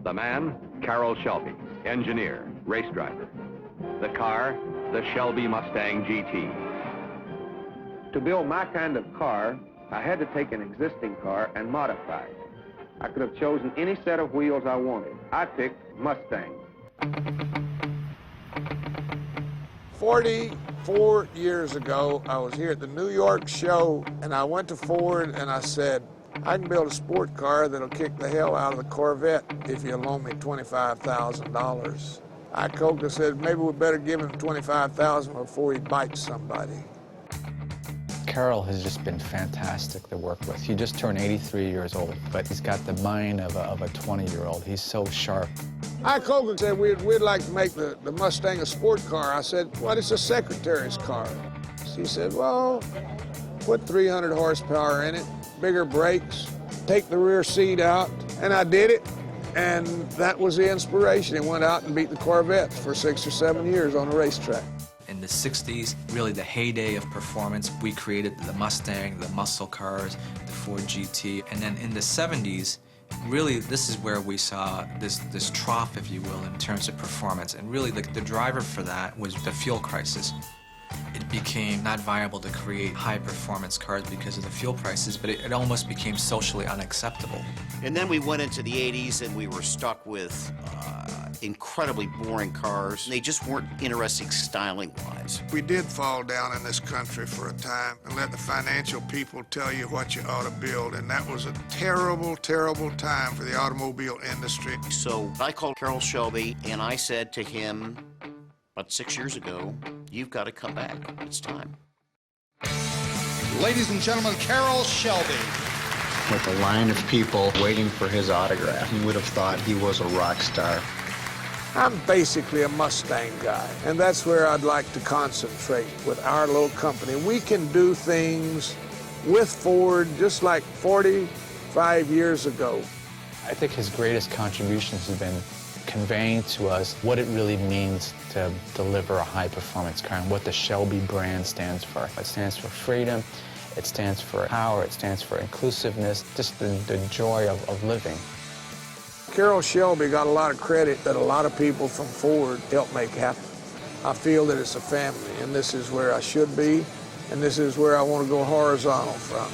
The man, Carroll Shelby, engineer, race driver. The car, the Shelby Mustang GT. To build my kind of car, I had to take an existing car and modify it. I could have chosen any set of wheels I wanted. I picked Mustang. 44 years ago, I was here at the New York show, and I went to Ford and I said, I can build a sport car that'll kick the hell out of the Corvette if you'll loan me $25,000. Coca said, maybe we better give him $25,000 before he bites somebody. Carroll has just been fantastic to work with. He just turned 83 years old, but he's got the mind of a 20-year-old. He's so sharp. Coca said, we'd like to make the Mustang a sport car. I said, well, it's a secretary's car. He said, well, put 300 horsepower in it, bigger brakes, take the rear seat out, and I did it. And that was the inspiration. He went out and beat the Corvettes for 6 or 7 years on the racetrack. In the 60s, really the heyday of performance, we created the Mustang, the muscle cars, the Ford GT, and then in the 70s, really this is where we saw this trough, if you will, in terms of performance. And really the driver for that was the fuel crisis. It became not viable to create high-performance cars because of the fuel prices, but it almost became socially unacceptable. And then we went into the 80s and we were stuck with incredibly boring cars. They just weren't interesting styling-wise. We did fall down in this country for a time and let the financial people tell you what you ought to build, and that was a terrible, terrible time for the automobile industry. So I called Carroll Shelby and I said to him, about 6 years ago, you've got to come back. It's time. Ladies and gentlemen, Carroll Shelby. With a line of people waiting for his autograph, you would have thought he was a rock star. I'm basically a Mustang guy, and that's where I'd like to concentrate with our little company. We can do things with Ford just like 45 years ago. I think his greatest contributions have been conveying to us what it really means to deliver a high-performance car and what the Shelby brand stands for. It stands for freedom, it stands for power, it stands for inclusiveness, just the joy of living. Carroll Shelby got a lot of credit that a lot of people from Ford helped make happen. I feel that it's a family, and this is where I should be, and this is where I want to go horizontal from.